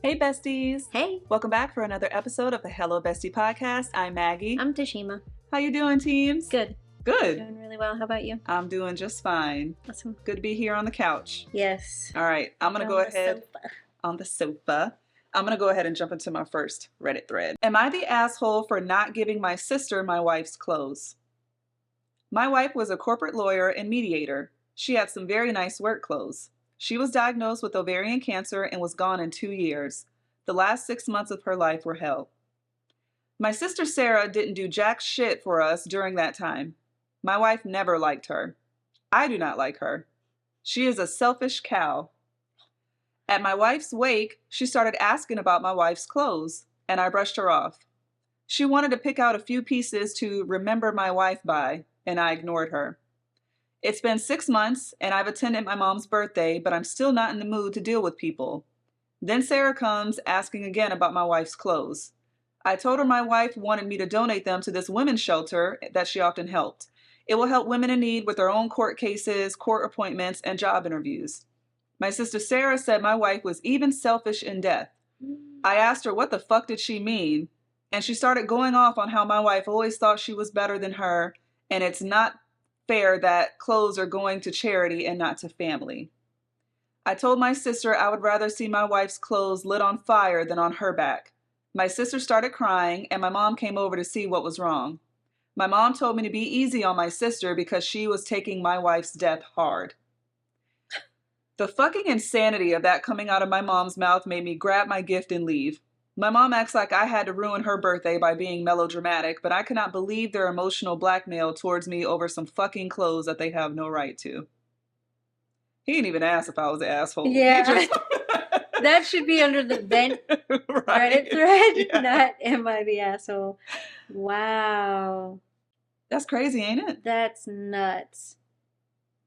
Hey besties! Hey, Welcome back for another episode of the Hello Bestie podcast. I'm Maggie. I'm Tashima. How you doing, teams? Good. Good. Doing really well. How about you? I'm doing just fine. Awesome. Good to be here on the couch. Yes. All right, I'm gonna go ahead Sofa. on the sofa. I'm gonna go ahead and jump into my first Reddit thread. Am I the asshole for not giving my sister my wife's clothes? My wife was a corporate lawyer and mediator. She had some very nice work clothes. She was diagnosed with ovarian cancer and was gone in 2 years. The last 6 months of her life were hell. My sister Sarah didn't do jack shit for us during that time. My wife never liked her. I do not like her. She is a selfish cow. At my wife's wake, she started asking about my wife's clothes, and I brushed her off. She wanted to pick out a few pieces to remember my wife by, and I ignored her. It's been 6 months, and I've attended my mom's birthday, but I'm still not in the mood to deal with people. Then Sarah comes asking again about my wife's clothes. I told her my wife wanted me to donate them to this women's shelter that she often helped. It will help women in need with their own court cases, court appointments, and job interviews. My sister Sarah said my wife was even selfish in death. I asked her what the fuck did she mean, and she started going off on how my wife always thought she was better than her, and it's not fair that clothes are going to charity and not to family. I told my sister I would rather see my wife's clothes lit on fire than on her back. My sister started crying, and my mom came over to see what was wrong. My mom told me to be easy on my sister because she was taking my wife's death hard. The fucking insanity of that coming out of my mom's mouth made me grab my gift and leave. My mom acts like I had to ruin her birthday by being melodramatic, but I cannot believe their emotional blackmail towards me over some fucking clothes that they have no right to. He didn't even ask if I was an asshole. Yeah. That should be under the vent right? Reddit thread, Yeah. not am I the asshole. Wow. That's crazy, ain't it? That's nuts.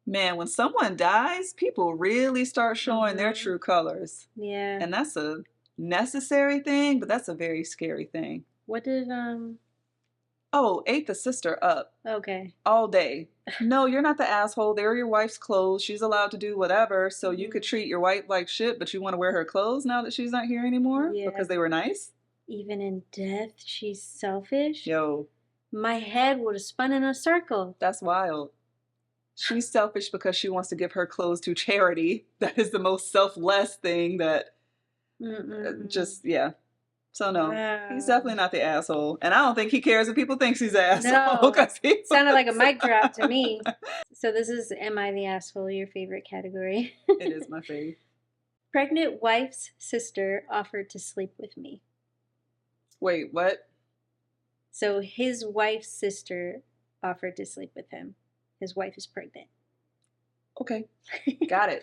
Man, when someone dies, people really start showing their true colors. Yeah. And that's a necessary thing, but that's a very scary thing. What did, Oh, ate the sister up okay. all day. No, you're not the asshole. They're your wife's clothes. She's allowed to do whatever. So you could treat your wife like shit, but you want to wear her clothes now that she's not here anymore? Yeah. Because they were nice? Even in death, she's selfish? Yo, My head would have spun in a circle. that's wild. She's selfish because she wants to give her clothes to charity. That is the most selfless thing that just, yeah. So no, he's definitely not the asshole. And I don't think he cares if people think he's an asshole. No, sounded like a mic drop to me. So this is Am I the Asshole, your favorite category. It is my fave. Pregnant wife's sister offered to sleep with me. Wait, what? So his wife's sister offered to sleep with him. His wife is pregnant. Okay, got it.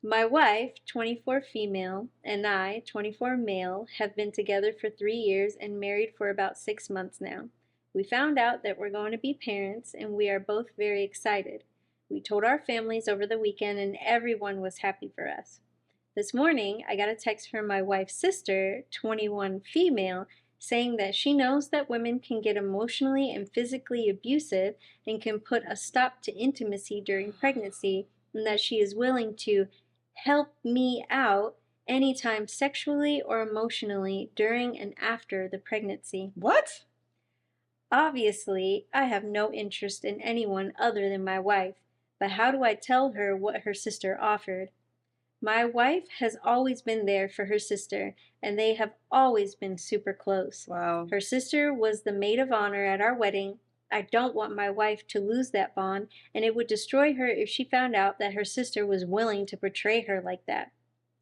My wife, 24 female, and I, 24 male, have been together for 3 years and married for about 6 months now. We found out that we're going to be parents, and we are both very excited. We told our families over the weekend, and everyone was happy for us. This morning, I got a text from my wife's sister, 21 female, saying that she knows that women can get emotionally and physically abusive and can put a stop to intimacy during pregnancy, and that she is willing to help me out anytime sexually or emotionally during and after the pregnancy. What? Obviously, I have no interest in anyone other than my wife, but how do I tell her what her sister offered? My wife has always been there for her sister, and they have always been super close. Wow. Her sister was the maid of honor at our wedding. I don't want my wife to lose that bond, and it would destroy her if she found out that her sister was willing to betray her like that.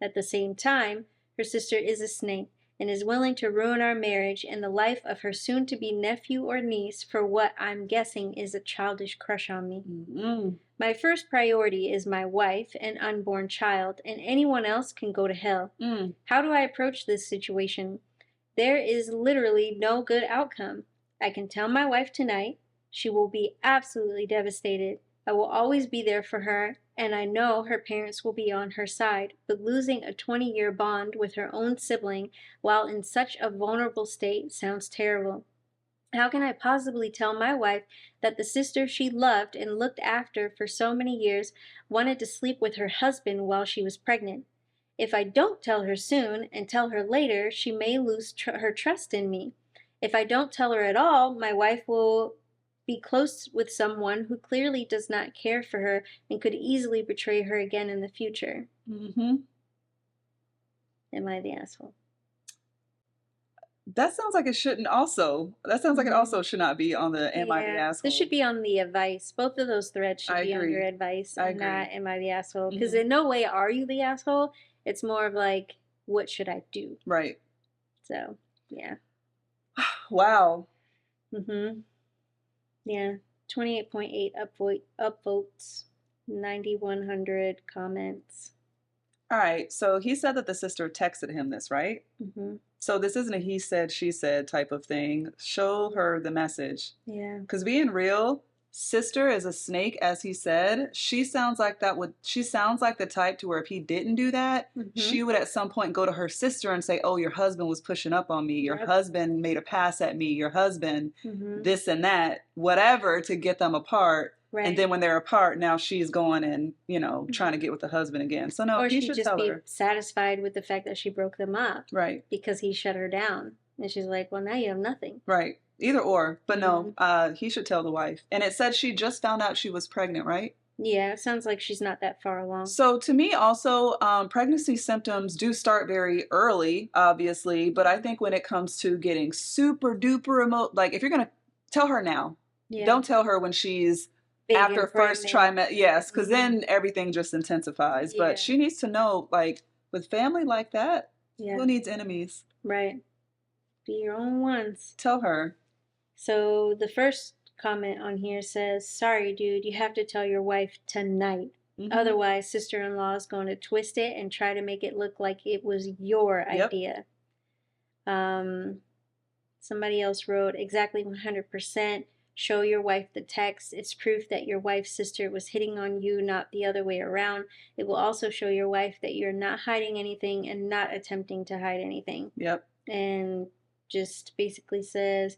At the same time, her sister is a snake and is willing to ruin our marriage and the life of her soon-to-be nephew or niece for what I'm guessing is a childish crush on me. Mm-hmm. My first priority is my wife and unborn child, and anyone else can go to hell. How do I approach this situation? There is literally no good outcome. I can tell my wife tonight. She will be absolutely devastated. I will always be there for her, and I know her parents will be on her side, but losing a 20-year bond with her own sibling while in such a vulnerable state sounds terrible. How can I possibly tell my wife that the sister she loved and looked after for so many years wanted to sleep with her husband while she was pregnant? If I don't tell her soon and tell her later, she may lose her trust in me. If I don't tell her at all, my wife will be close with someone who clearly does not care for her and could easily betray her again in the future. Mm-hmm. Am I the asshole? That sounds like it shouldn't also. That sounds like it also should not be on the Am I the Asshole? This should be on the advice. Both of those threads should be under advice and not Am I the Asshole? Because in no way are you the asshole. It's more of like, what should I do? Right. So, yeah. Wow. Yeah. 28.8 upvotes, 9,100 comments. All right. So he said that the sister texted him this, right? So this isn't a he said, she said type of thing. Show her the message. Yeah. Because being real, sister is a snake, as he said. She sounds like the type to where if he didn't do that, she would at some point go to her sister and say, oh, your husband was pushing up on me. Your husband made a pass at me. Your husband, this and that, whatever, to get them apart. Right. And then when they're apart, now she's going and, trying to get with the husband again. So no, he should just be satisfied with the fact that she broke them up. Right. Because he shut her down. And she's like, well, now you have nothing. Right. Either or. But no, he should tell the wife. And it said she just found out she was pregnant, right? Yeah, it sounds like she's not that far along. So to me also, pregnancy symptoms do start very early, obviously. But I think when it comes to getting super duper like if you're going to tell her now, don't tell her when she's after first trimester, yes, because then everything just intensifies. But she needs to know, like, with family like that, who needs enemies? Right. Be your own ones. Tell her. So the first comment on here says, sorry, dude, you have to tell your wife tonight. Otherwise, sister-in-law is going to twist it and try to make it look like it was your idea. Somebody else wrote, exactly 100%. Show your wife the text. It's proof that your wife's sister was hitting on you, not the other way around. It will also show your wife that you're not hiding anything and not attempting to hide anything. Yep. And just basically says,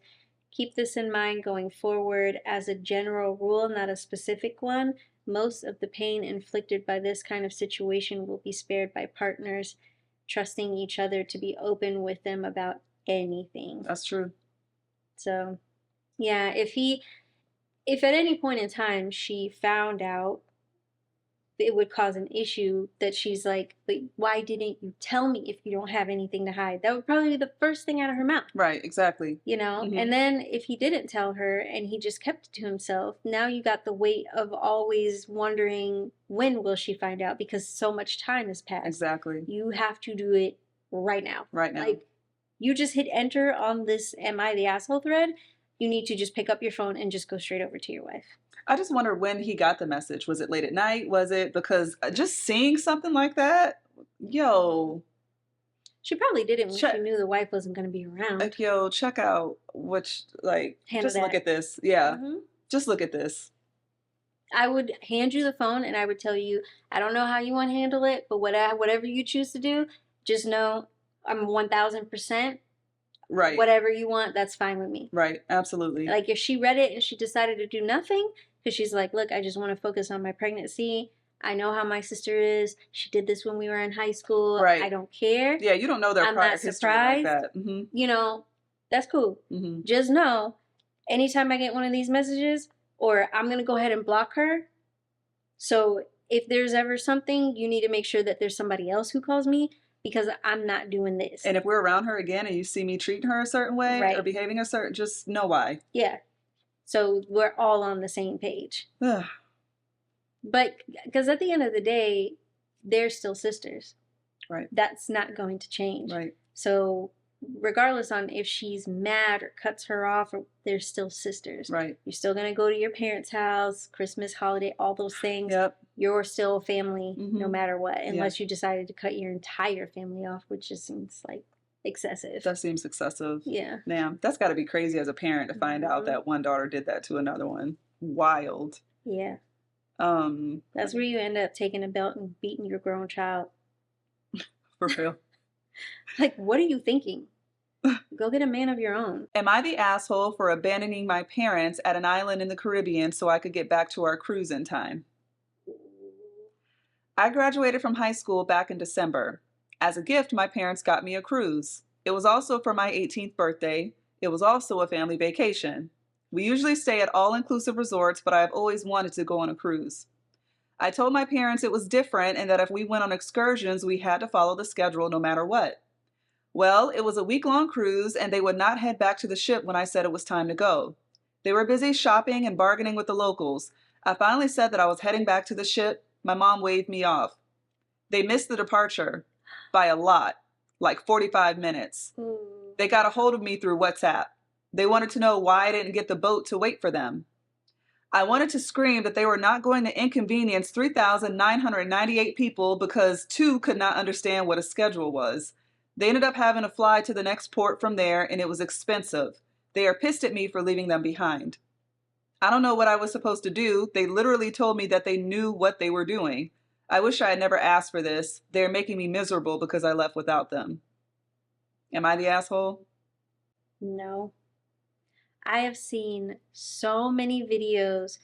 keep this in mind going forward. As a general rule, not a specific one, most of the pain inflicted by this kind of situation will be spared by partners trusting each other to be open with them about anything. That's true. So... yeah, if at any point in time she found out it would cause an issue that she's like, but why didn't you tell me if you don't have anything to hide? That would probably be the first thing out of her mouth. Right, exactly. And then if he didn't tell her and he just kept it to himself, now you got the weight of always wondering when will she find out because so much time has passed. Exactly. You have to do it right now. Right now. Like, you just hit enter on this Am I the Asshole thread. You need to just pick up your phone and just go straight over to your wife. I just wonder when he got the message. Was it late at night? Was it because just seeing something like that? Yo. She probably did it when she knew the wife wasn't going to be around. Like, yo, check out just look at this. Yeah. Just look at this. I would hand you the phone and I would tell you, I don't know how you want to handle it, but whatever you choose to do, just know I'm 1,000%. Right. Whatever you want, that's fine with me. Right. Absolutely. Like if she read it and she decided to do nothing, because she's like, look, I just want to focus on my pregnancy. I know how my sister is. She did this when we were in high school. Right. I don't care. Yeah, you don't know their prior history like that. You know, that's cool. Just know, anytime I get one of these messages, or I'm going to go ahead and block her. So if there's ever something, you need to make sure that there's somebody else who calls me. Because I'm not doing this. And if we're around her again and you see me treating her a certain way or behaving a certain, just know why. Yeah. So we're all on the same page. But because at the end of the day, they're still sisters. Right. That's not going to change. Right. So regardless on if she's mad or cuts her off, or they're still sisters. Right. You're still going to go to your parents' house, Christmas, holiday, all those things. Yep. You're still family no matter what, unless you decided to cut your entire family off, which just seems like excessive. That seems excessive. Yeah. Damn, that's got to be crazy as a parent to find out that one daughter did that to another one. Wild. Yeah. That's where you end up taking a belt and beating your grown child. For real. Like, what are you thinking? Go get a man of your own. Am I the asshole for abandoning my parents at an island in the Caribbean so I could get back to our cruise in time? I graduated from high school back in December. As a gift, my parents got me a cruise. It was also for my 18th birthday. It was also a family vacation. We usually stay at all-inclusive resorts, but I've always wanted to go on a cruise. I told my parents it was different and that if we went on excursions, we had to follow the schedule no matter what. Well, it was a week-long cruise, and they would not head back to the ship when I said it was time to go. They were busy shopping and bargaining with the locals. I finally said that I was heading back to the ship. My mom waved me off. They missed the departure by a lot, like 45 minutes. They got a hold of me through WhatsApp. They wanted to know why I didn't get the boat to wait for them. I wanted to scream that they were not going to inconvenience 3,998 people because 2 could not understand what a schedule was. They ended up having to fly to the next port from there, and it was expensive. They are pissed at me for leaving them behind. I don't know what I was supposed to do. They literally told me that they knew what they were doing. I wish I had never asked for this. They're making me miserable because I left without them. Am I the asshole? No. I have seen so many videos.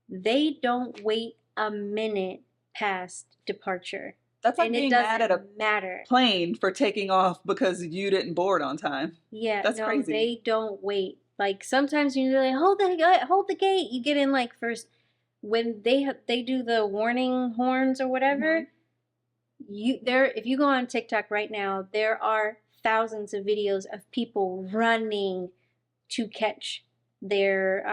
They don't wait a minute past departure. That's like and being it doesn't mad at a matter. plane for taking off because you didn't board on time. Yeah, That's no, crazy. they don't wait. Like sometimes you're like, hold the gate. You get in like first when they do the warning horns or whatever. If you go on TikTok right now, there are thousands of videos of people running to catch their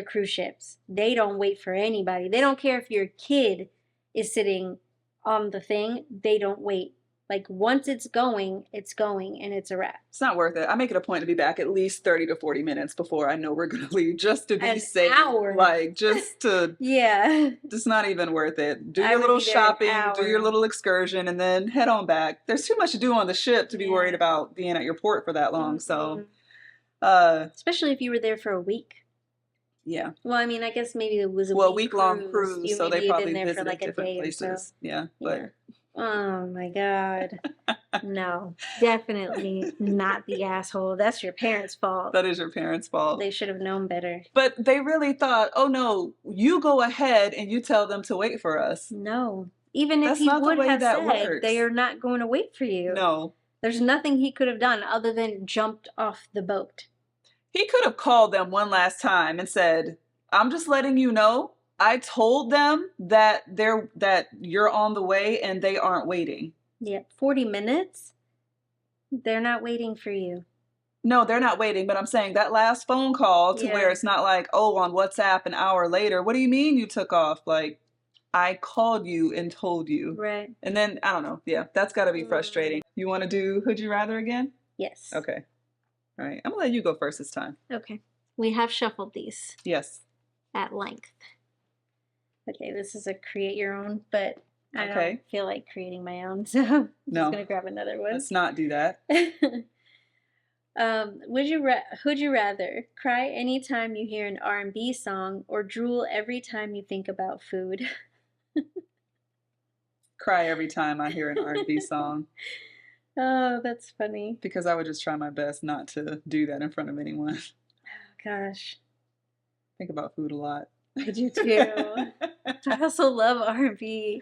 cruise ships. They don't wait for anybody. They don't care if your kid is sitting on the thing. They don't wait. Like once it's going, and it's a wrap. It's not worth it. I make it a point to be back at least 30 to 40 minutes before I know we're going to leave, just to be An safe. hour. Like, just to... Yeah. It's not even worth it. Do I your would little be there an shopping, do your hour. little excursion, and then head on back. There's too much to do on the ship to be Yeah. worried about being at your port for that long. So, especially if you were there for a week. Yeah. Well, I mean, I guess maybe it was a week-long cruise, so they probably there for visited like a different day places. or so. Yeah, but Oh my God. No, definitely not the asshole. That's your parents' fault. that is your parents' fault. They should have known better. But they really thought, oh no, you go ahead and you tell them to wait for us. No. Even if That's he not the would way have that said works. they are not going to wait for you. No. There's nothing he could have done other than jumped off the boat. He could have called them one last time and said, I'm just letting you know, I told them that you're on the way and they aren't waiting. Yeah, 40 minutes? They're not waiting for you. No, they're not waiting, but I'm saying that last phone call to Yeah. where it's not like, oh, on WhatsApp an hour later. What do you mean you took off? Like, I called you and told you. Right. And then, I don't know. Yeah, that's got to be frustrating. You want to do Would You Rather again? Yes. Okay. All right. I'm going to let you go first this time. Okay. We have shuffled these Yes. at length. Okay, this is a create your own, but I Okay. don't feel like creating my own, so I'm No. just going to grab another one. Let's not do that. Would you rather cry anytime you hear an R&B song or drool every time you think about food? Cry every time I hear an R&B song. Oh, that's funny. Because I would just try my best not to do that in front of anyone. Oh, gosh. Think about food a lot. I do too. I also love R&B.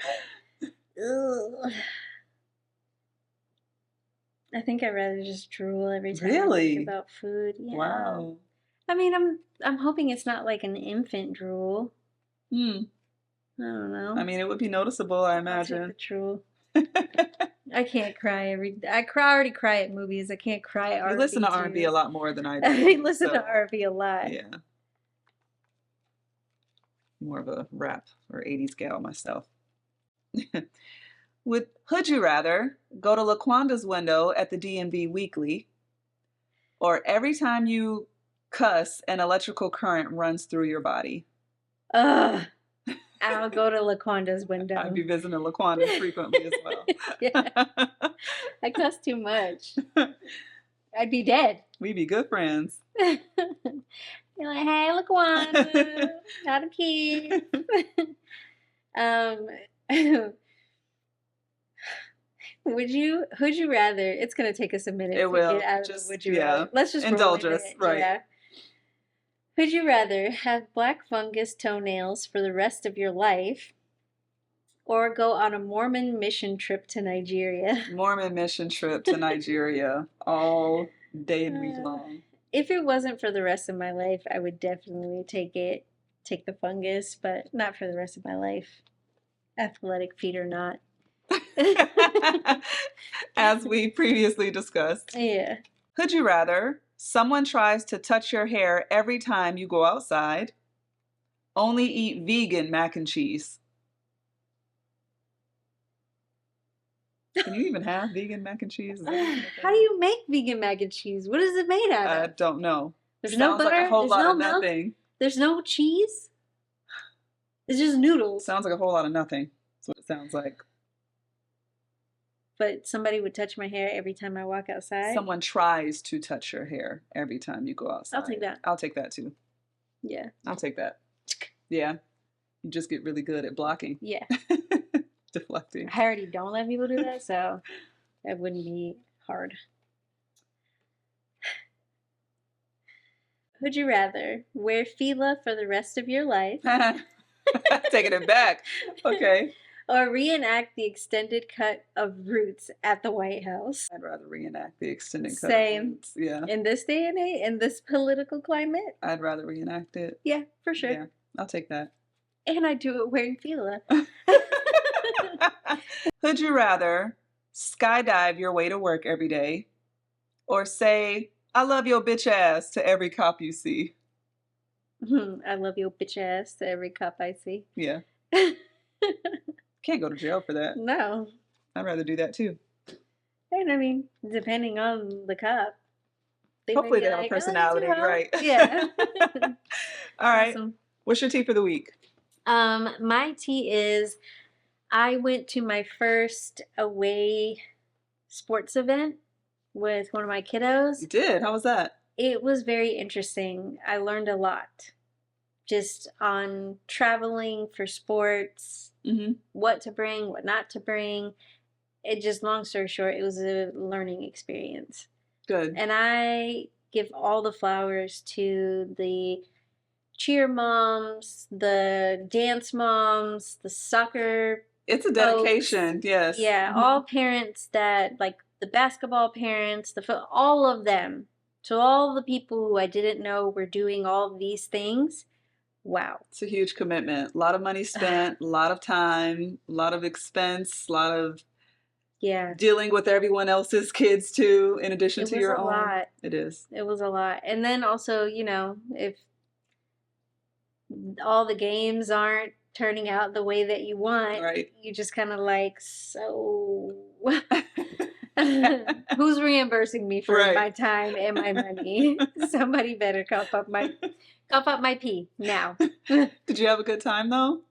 Ugh. I think I'd rather just drool every time I Really? think about food. Yeah. Wow. I mean, I'm hoping it's not like an infant drool. Hmm. I don't know. I mean, it would be noticeable, I I'll take imagine. the drool. I can't cry I already cry at movies. I can't cry at R&B. You listen to too. R&B a lot more than I do. I listen to so, R&B a lot. Yeah. More of a rap or 80s gal myself. Would you rather go to LaQuanda's window at the DMV weekly, or every time you cuss, an electrical current runs through your body? Ugh. I'll go to LaQuanda's window. I'd be visiting LaQuanda's frequently as well. Yeah. I cuss too much. I'd be dead. We'd be good friends. You're like, hey, LaQuanda, got a kid. Would you rather? It's gonna take us a minute to will. get out of Just, the would you yeah. rather. Let's just Indulge roll with us, it. right. Yeah. Would you rather have black fungus toenails for the rest of your life, or go on a Mormon mission trip to Nigeria. Mormon mission trip to Nigeria all day and week long. If it wasn't for the rest of my life, I would definitely take the fungus, but not for the rest of my life. Athletic feet or not. As we previously discussed. Yeah. Would you rather someone tries to touch your hair every time you go outside, only eat vegan mac and cheese? Can you even have vegan mac and cheese? How do you make vegan mac and cheese? What is it made out of? I don't know. There's no butter. Like a whole There's lot no of milk. nothing. There's no cheese. It's just noodles. Sounds like a whole lot of nothing. That's what it sounds like. But somebody would touch my hair every time I walk outside. Someone tries to touch your hair every time you go outside. I'll take that. I'll take that too. Yeah. I'll take that. Yeah. You just get really good at blocking. Yeah. Deflecting. I already don't let people do that, so that wouldn't be hard. Would you rather wear Fila for the rest of your life? Taking it back. Okay. Or reenact the extended cut of Roots at the White House? I'd rather reenact the extended cut. Same. Of Roots. Yeah. In this day and age, in this political climate? I'd rather reenact it. Yeah, for sure. Yeah, I'll take that. And I do it wearing Fila. Would you rather skydive your way to work every day or say, I love your bitch ass to every cop you see? I love your bitch ass to every cop I see. Yeah. Can't go to jail for that. No. I'd rather do that too. And I mean, depending on the cop. Hopefully they have a personality, right? Yeah. All right. Awesome. What's your tea for the week? My tea is I went to my first away sports event with one of my kiddos. You did? How was that? It was very interesting. I learned a lot just on traveling for sports, what to bring, what not to bring. It just, long story short, it was a learning experience. Good. And I give all the flowers to the cheer moms, the dance moms, the soccer. It's a dedication, folks. Yes. Yeah, all parents that, like the basketball parents, all of them. To all the people who I didn't know were doing all these things. Wow. It's a huge commitment. A lot of money spent, a lot of time, a lot of expense, a lot of dealing with everyone else's kids too, in addition to your own. It was a lot. It is. It was a lot. And then also, you know, if all the games aren't turning out the way that you want, right, you just kind of like, so who's reimbursing me for my time and my money? Somebody better cough up my pee now. Did you have a good time though?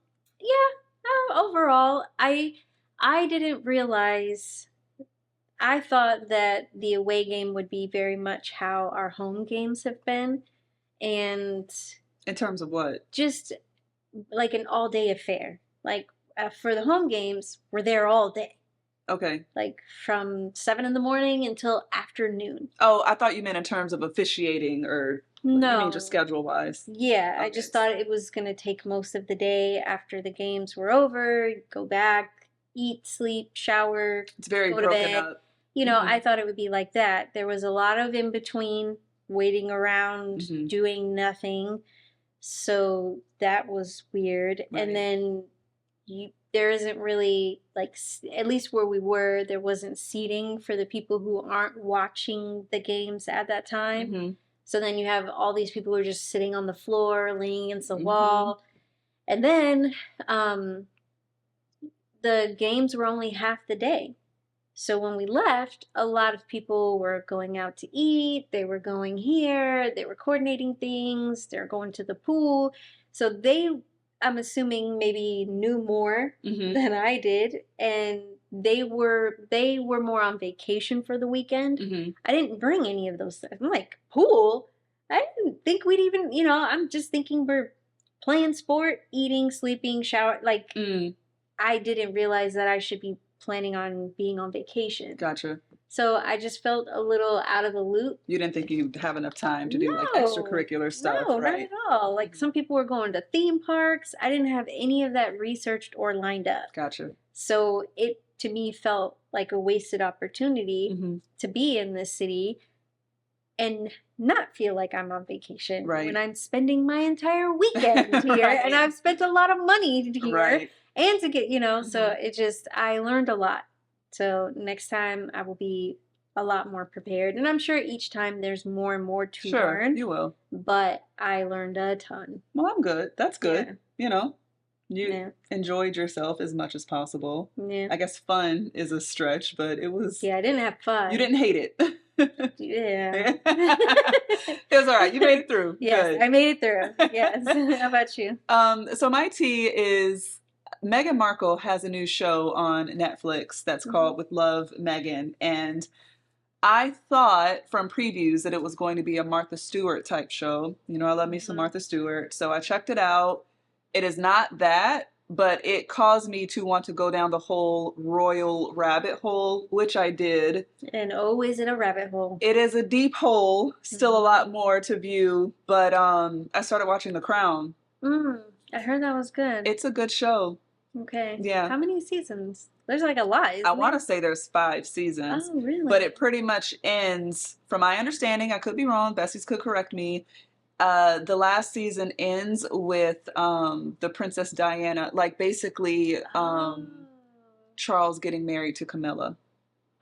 Yeah. Overall, I didn't realize. I thought that the away game would be very much how our home games have been, and in terms of what? Just like an all-day affair. Like for the home games, we're there all day. Okay. Like from 7 in the morning until afternoon. Oh, I thought you meant in terms of officiating or no. You mean just schedule-wise? Yeah, okay. I just thought it was going to take most of the day after the games were over, go back, eat, sleep, shower, it's very go broken to bed. Up. You know, I thought it would be like that. There was a lot of in-between, waiting around, doing nothing. So that was weird. Right. And then there isn't really, like, at least where we were, there wasn't seating for the people who aren't watching the games at that time. So then you have all these people who are just sitting on the floor, leaning against the wall. And then the games were only half the day. So when we left, a lot of people were going out to eat, they were going here, they were coordinating things, they were going to the pool. So they, I'm assuming, maybe knew more than I did, and they were more on vacation for the weekend. I didn't bring any of those things. I'm like, pool? I didn't think we'd even, you know, I'm just thinking we're playing sport, eating, sleeping, shower. Like, I didn't realize that I should be planning on being on vacation. Gotcha. So I just felt a little out of the loop. You didn't think you'd have enough time to do like No. extracurricular stuff, No, right? not at all. Like some people were going to theme parks. I didn't have any of that researched or lined up. Gotcha. So it, to me, felt like a wasted opportunity to be in this city and not feel like I'm on vacation when I'm spending my entire weekend here and I've spent a lot of money here and to get, you know, so it just, I learned a lot. So next time I will be a lot more prepared. And I'm sure each time there's more and more to learn. You will. But I learned a ton. Well, I'm good. That's good. Yeah. You know, you enjoyed yourself as much as possible. Yeah. I guess fun is a stretch, but it was. Yeah, I didn't have fun. You didn't hate it. Yeah. It was all right. You made it through. Yes, good. I made it through. Yes. How about you? So my tea is Meghan Markle has a new show on Netflix that's called With Love, Meghan. And I thought from previews that it was going to be a Martha Stewart type show. You know, I love me some Martha Stewart. So I checked it out. It is not that, but it caused me to want to go down the whole royal rabbit hole, which I did. And oh, is it a rabbit hole? It is a deep hole, still a lot more to view, but I started watching The Crown. I heard that was good. It's a good show. Okay. Yeah. How many seasons? There's like a lot. I want to say there's 5 seasons. Oh, really? But it pretty much ends, from my understanding, I could be wrong, Bes-Teas could correct me. The last season ends with the Princess Diana, like basically Charles getting married to Camilla.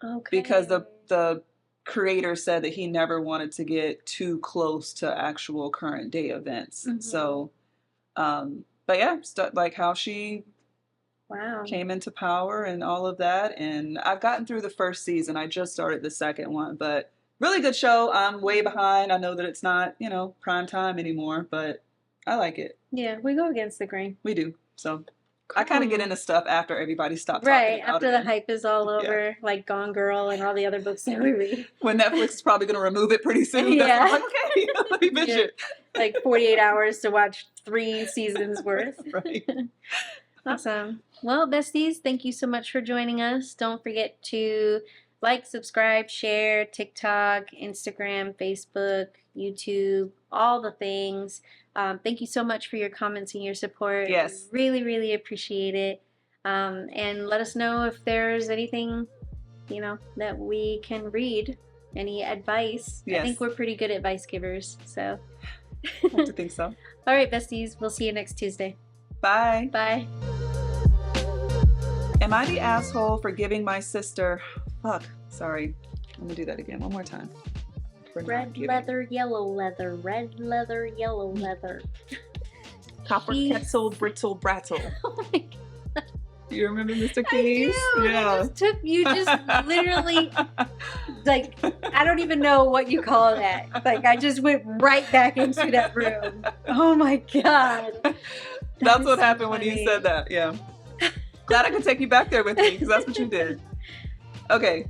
Okay. Because the creator said that he never wanted to get too close to actual current day events. So, but yeah, like how she came into power and all of that. And I've gotten through the first season. I just started the second one, but really good show. I'm way behind. I know that it's not, you know, prime time anymore, but I like it. Yeah, we go against the grain. We do. So I kind of get into stuff after everybody stops talking about after it. the hype is all over, like Gone Girl and all the other books that we read. When Netflix is probably going to remove it pretty soon. I'm like, okay, let me binge it. Like 48 hours to watch 3 seasons worth. Right. Awesome. Well, besties, thank you so much for joining us. Don't forget to like, subscribe, share, TikTok, Instagram, Facebook, YouTube, all the things. Thank you so much for your comments and your support. Yes. We really, really appreciate it. And let us know if there's anything, you know, that we can read. Any advice. Yes. I think we're pretty good advice givers. So. I have to think so. All right, besties. We'll see you next Tuesday. Bye. Bye. Am I the asshole for giving my sister... Fuck. Sorry. Let me do that again. One more time. Red leather, yellow leather. Red leather, yellow leather. Copper kettle, brittle, brattle. Oh my God. You remember Mr. Keys? Yeah. You just literally, like, I don't even know what you call that. Like, I just went right back into that room. Oh my God. That's what happened when you said that. Yeah. Glad I could take you back there with me because that's what you did. Okay.